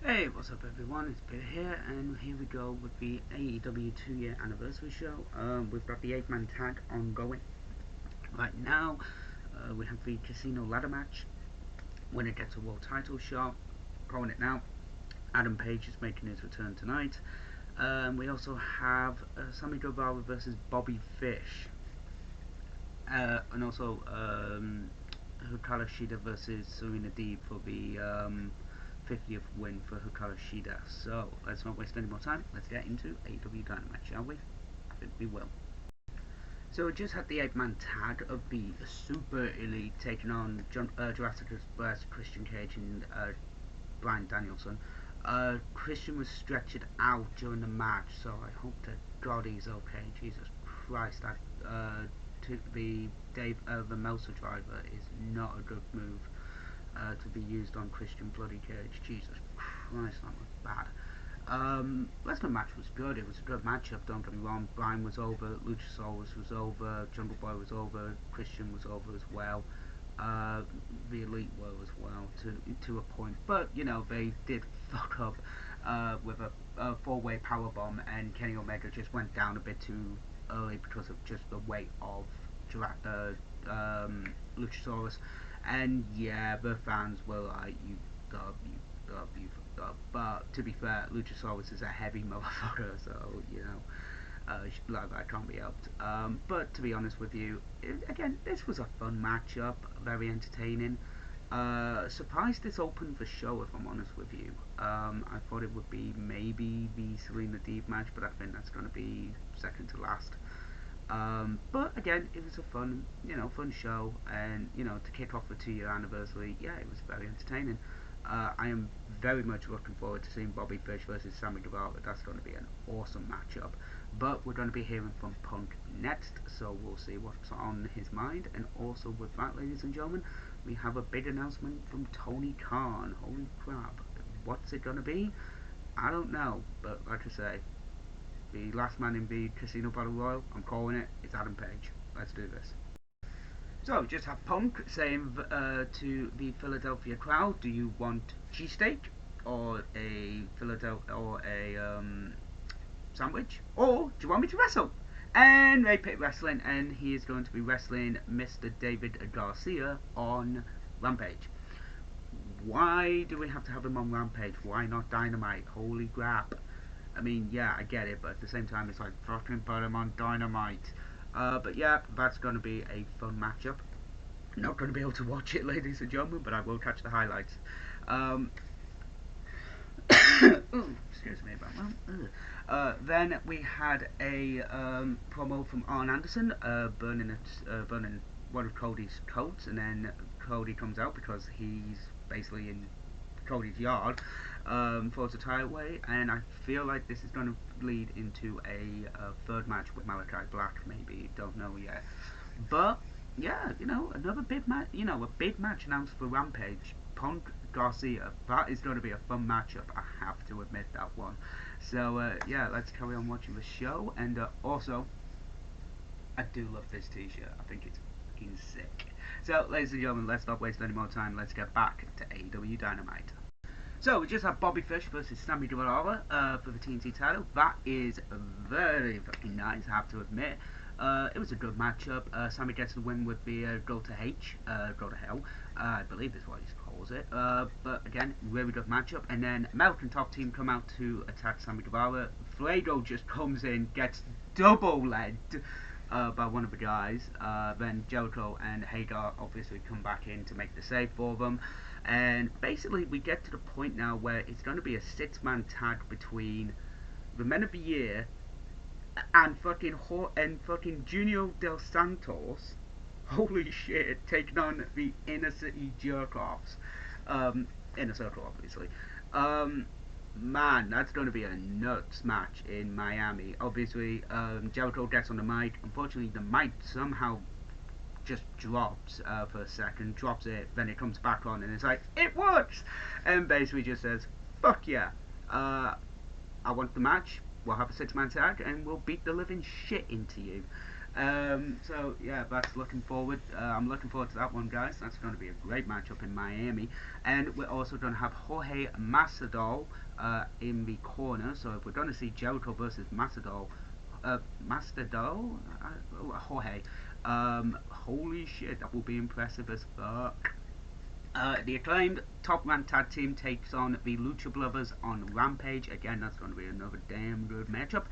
Hey, what's up everyone, it's Peter here, and here we go with the AEW 2-year anniversary show. We've got the 8-man tag ongoing. Right now, we have the Casino Ladder match. Winner gets a world title shot. Calling it now. Adam Page is making his return tonight. We also have Sammy Guevara versus Bobby Fish. And also Hikaru Shida versus Serena Deeb for the 50th win for Hikaru Shida. So let's not waste any more time. Let's get into AEW Dynamite, shall we? I think we will. So we just had the 8-man tag of the Super Elite taking on Jurassic Express, Christian Cage, and Bryan Danielson. Christian was stretched out during the match, so I hope that God he's okay. Jesus Christ, that the Meltzer driver is not a good move to be used on Christian bloody Cage. Jesus Christ, that was bad. Rest of the match was good. It was a good matchup, don't get me wrong. Bryan was over, Luchasaurus was over, Jungle Boy was over, Christian was over as well. The Elite were as well to a point, but you know they did fuck up with a four-way powerbomb, and Kenny Omega just went down a bit too early because of just the weight of Luchasaurus. And yeah, the fans were like, you dub, but to be fair, Luchasaurus is a heavy motherfucker, so you know, like that can't be helped. But to be honest with you, again, this was a fun matchup, very entertaining. Surprised this opened the show, if I'm honest with you. I thought it would be maybe the Serena Deeb match, but I think that's going to be second to last. But again, it was a fun show, and to kick off the 2-year anniversary, yeah, it was very entertaining. I am very much looking forward to seeing Bobby Fish versus Sammy Guevara. That's going to be an awesome matchup. But we're going to be hearing from Punk next, so we'll see what's on his mind. And also with that, ladies and gentlemen, we have a big announcement from Tony Khan. Holy crap! What's it going to be? I don't know, but like I say, the last man in the Casino Battle Royal, I'm calling it, it's Adam Page. Let's do this. So, just have Punk saying to the Philadelphia crowd, do you want cheesesteak or a Philadelphia or a sandwich, or do you want me to wrestle? And they pick wrestling, and he is going to be wrestling Mr. David Garcia on Rampage. Why do we have to have him on Rampage? Why not Dynamite? Holy crap. I mean, yeah, I get it, but at the same time, it's like, fucking put him on Dynamite. But yeah, that's going to be a fun matchup. Not going to be able to watch it, ladies and gentlemen, but I will catch the highlights. Excuse me about that. Then we had a promo from Arn Anderson burning one of Cody's coats, and then Cody comes out because he's basically in Cody's yard, throws a tie away, and I feel like this is going to lead into a third match with Malachi Black, maybe, don't know yet. But yeah, another big match, a big match announced for Rampage. Punk Garcia, that is going to be a fun matchup, I have to admit that one. So yeah, let's carry on watching the show, and also, I do love this t-shirt, I think it's fucking sick. So ladies and gentlemen, let's not waste any more time, let's get back to AEW Dynamite. So we just have Bobby Fish versus Sammy Guevara for the TNT title. That is very, very nice, I have to admit. It was a good matchup. Sammy gets the win with the go to hell, I believe is what he calls it. But again, really good matchup. And then American Top Team come out to attack Sammy Guevara. Fuego just comes in, gets double legged by one of the guys. Then Jericho and Hagar obviously come back in to make the save for them. And basically, we get to the point now where it's going to be a 6-man tag between the Men of the Year and fucking Junior Del Santos. Holy shit, taking on the Inner City Jerk-Offs. Inner Circle, obviously. Man, that's going to be a nuts match in Miami. Obviously, Jericho gets on the mic. Unfortunately, the mic somehow just drops for a second, drops it, then it comes back on, and it's like, it works! And basically just says, fuck yeah, I want the match, we'll have a 6-man tag, and we'll beat the living shit into you. So yeah, that's looking forward. I'm looking forward to that one, guys. That's going to be a great matchup in Miami, and we're also going to have Jorge Masvidal in the corner. So if we're going to see Jericho versus Masvidal, Jorge, holy shit, that will be impressive as fuck. The acclaimed top ranked tag team takes on the Lucha Brothers on Rampage. Again, that's going to be another damn good matchup.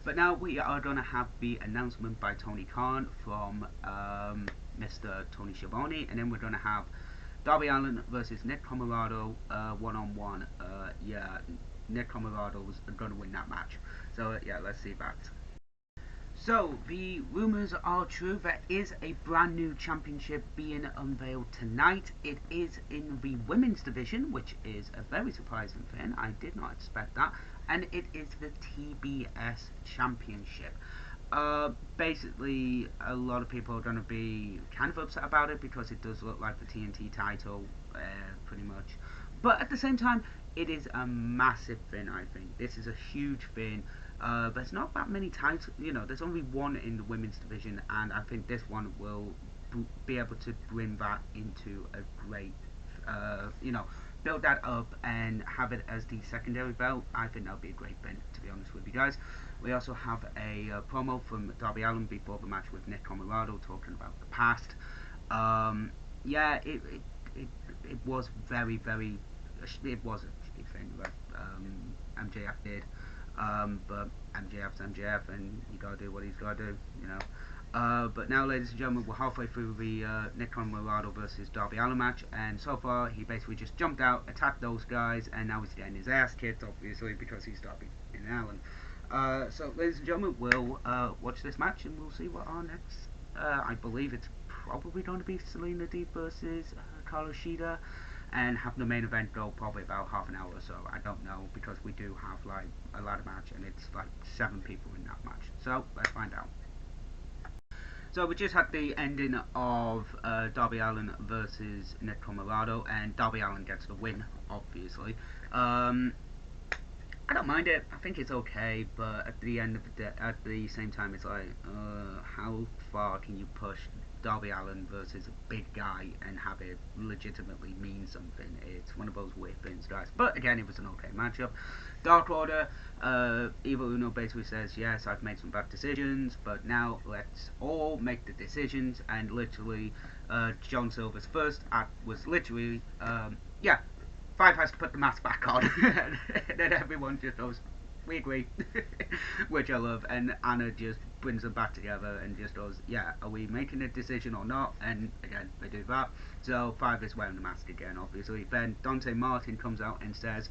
But now we are going to have the announcement by Tony Khan from Mr. Tony Schiavone, and then we're going to have Darby Allin versus Nick Comoroto one on one. Yeah, Nick Comoroto is going to win that match. So yeah, let's see that. So, the rumours are true. There is a brand new championship being unveiled tonight. It is in the women's division, which is a very surprising thing. I did not expect that. And it is the TBS Championship. Basically, a lot of people are going to be kind of upset about it because it does look like the TNT title, pretty much. But at the same time, it is a massive thing, I think. This is a huge thing. There's not that many titles, there's only one in the women's division, and I think this one will be able to bring that into a great, build that up and have it as the secondary belt. I think that would be a great thing, to be honest with you guys. We also have a promo from Darby Allin before the match with Nick Comoroto talking about the past. Yeah, it was very, very, it was a shitty thing that MJF did. But MJF's MJF, and you gotta do what he's gotta do. But now, ladies and gentlemen, we're halfway through the Nick Comoroto versus Darby Allin match, and so far he basically just jumped out, attacked those guys, and now he's getting his ass kicked, obviously, because he's Darby Allin. So, ladies and gentlemen, we'll watch this match, and we'll see what our next. I believe it's probably going to be Selena Deeb versus Carlos Shida, and have the main event go probably about half an hour or so. I don't know, because we do have like a ladder match, and it's like 7 people in that match. So let's find out. So we just had the ending of Darby Allin versus Nick Comoroto, and Darby Allin gets the win, obviously. I don't mind it. I think it's okay, but at the end of the day, at the same time, it's like, how far can you push Darby Allin versus a big guy and have it legitimately mean something? It's one of those weird things, guys. But again, it was an okay matchup. Darkwater, Evil Uno basically says, yes, I've made some bad decisions, but now let's all make the decisions. And literally, John Silver's first act was literally, yeah, Five has to put the mask back on, and then everyone just goes, we agree, which I love, and Anna just brings them back together and just goes, yeah, are we making a decision or not? And again, they do that. So Five is wearing the mask again, obviously. Then Dante Martin comes out and says,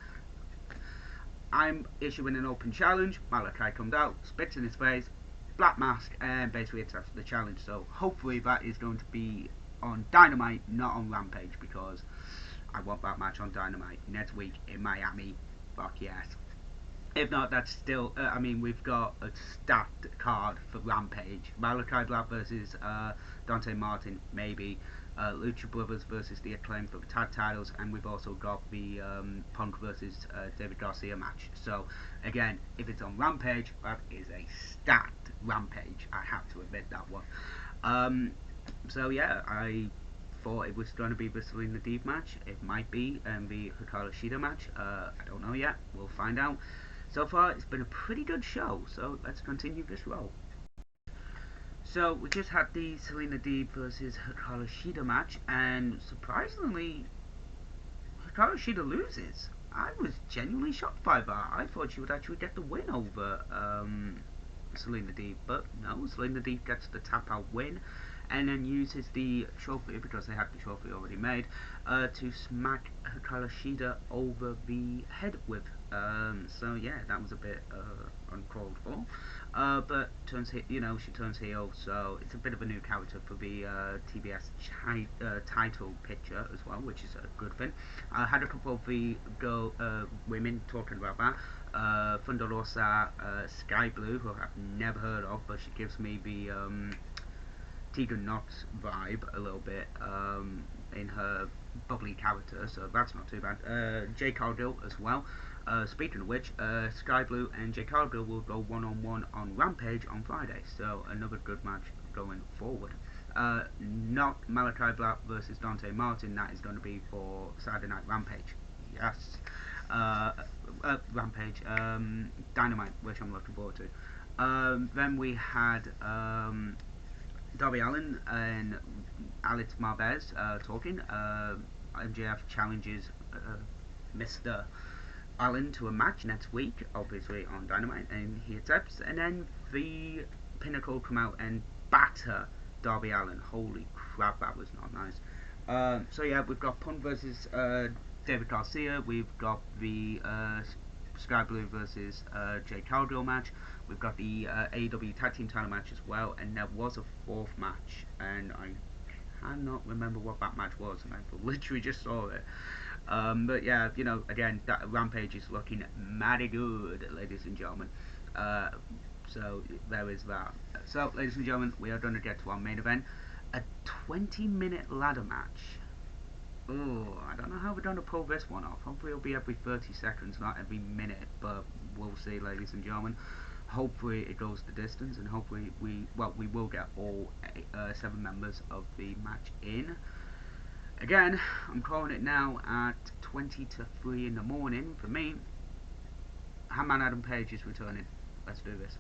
I'm issuing an open challenge. Malachi comes out, spits in his face, black mask, and basically accepts the challenge. So hopefully that is going to be on Dynamite, not on Rampage, because I want that match on Dynamite next week in Miami. Fuck yes. If not, that's still. We've got a stacked card for Rampage. Malachi Black versus Dante Martin, maybe. Lucha Brothers versus the Acclaim for the tag titles, and we've also got the Punk versus David Garcia match. So again, if it's on Rampage, that is a stacked Rampage. I have to admit that one. So yeah, I thought it was going to be the Selena Deeb match. It might be the Hikaru Shida match. I don't know yet. We'll find out. So far, it's been a pretty good show. So let's continue this roll. So we just had the Selena Deeb versus Hikaru Shida match, and surprisingly, Hikaru Shida loses. I was genuinely shocked by that. I thought she would actually get the win over Selena Deeb, but no, Selena Deeb gets the tap out win, and then uses the trophy, because they had the trophy already made, to smack Hikaru Shida over the head with. So yeah, that was a bit uncalled for. But she turns heel, so it's a bit of a new character for the TBS title picture as well, which is a good thing. I had a couple of the women talking about that. Thunder Rosa, Sky Blue, who I've never heard of, but she gives me the Tegan Knox vibe a little bit in her bubbly character, so that's not too bad. Jay Cargill as well. Speaking of which, Sky Blue and Jay Cargill will go one-on-one on Rampage on Friday, so another good match going forward. Not Malachi Black versus Dante Martin. That is going to be for Saturday Night Rampage. Yes. Uh, Rampage. Dynamite, which I'm looking forward to. Then we had Darby Allin and Alex Marvez talking. MJF challenges Mr. Allen to a match next week, obviously on Dynamite, and he accepts. And then the Pinnacle come out and batter Darby Allin. Holy crap, that was not nice. So yeah, we've got Punk versus David Garcia. We've got the Sky Blue versus Jade Cargill match. We've got the AEW Tag Team Title match as well, and there was a fourth match, and I cannot remember what that match was, and I literally just saw it. But yeah, again, that Rampage is looking mighty good, ladies and gentlemen. So there is that. So, ladies and gentlemen, we are going to get to our main event, a 20-minute ladder match. Oh, I don't know how we're going to pull this one off. Hopefully it'll be every 30 seconds, not every minute, but we'll see, ladies and gentlemen. Hopefully it goes the distance, and hopefully we will get all 7 members of the match in. Again, I'm calling it now at 20 to 3 in the morning for me. Handman Adam Page is returning. Let's do this.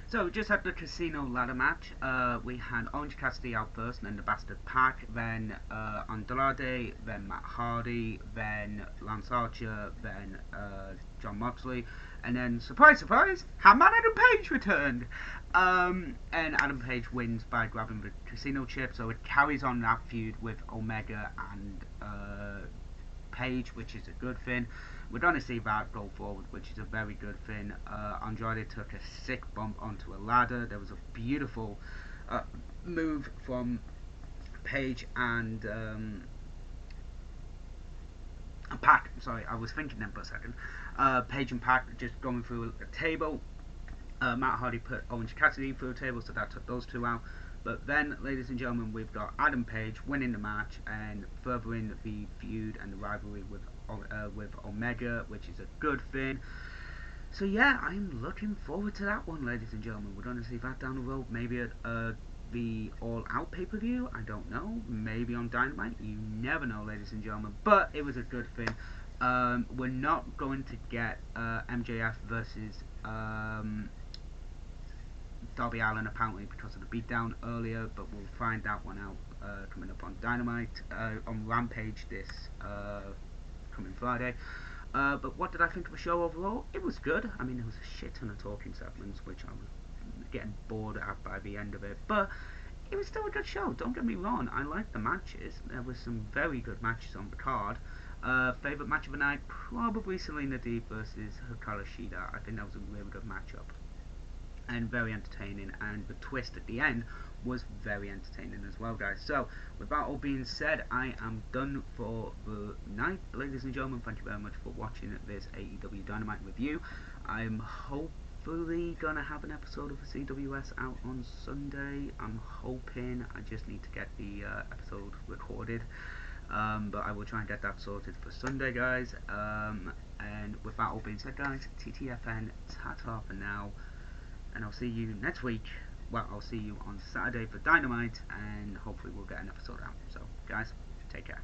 So, just had the casino ladder match. We had Orange Cassidy out first, and then the Bastard Pack, then Andrade, then Matt Hardy, then Lance Archer, then John Moxley, and then, surprise, surprise, Handman Adam Page returned! And Adam Page wins by grabbing the casino chip, so it carries on that feud with Omega and Page, which is a good thing. We're going to see that go forward, which is a very good thing. Andrade took a sick bump onto a ladder. There was a beautiful move from Page and Pac. Sorry, I was thinking then for a second. Page and Pac just going through a table. Matt Hardy put Orange Cassidy through a table, so that took those two out. But then, ladies and gentlemen, we've got Adam Page winning the match and furthering the feud and the rivalry with Omega, which is a good thing. So yeah, I'm looking forward to that one, ladies and gentlemen. We're going to see that down the road, maybe at the All Out pay-per-view. I don't know. Maybe on Dynamite. You never know, ladies and gentlemen. But it was a good thing. We're not going to get MJF versus Darby Allin apparently because of the beatdown earlier, but we'll find that one out coming up on Dynamite, on Rampage this coming Friday. But what did I think of the show overall? It was good. I mean, there was a shit ton of talking segments, which I was getting bored at by the end of it, but it was still a good show, don't get me wrong. I liked the matches. There was some very good matches on the card. Favourite match of the night? Probably Selena D versus Hikaru Shida. I think that was a really good matchup. And very entertaining, and the twist at the end was very entertaining as well, guys. So, with that all being said, I am done for the night. Ladies and gentlemen, thank you very much for watching this AEW Dynamite review. I'm hopefully gonna have an episode of the CWS out on Sunday. I'm hoping. I just need to get the episode recorded. But I will try and get that sorted for Sunday, guys. And with that all being said, guys, TTFN, ta-ta for now. And I'll see you next week. Well, I'll see you on Saturday for Dynamite, and hopefully we'll get an episode out. So, guys, take care.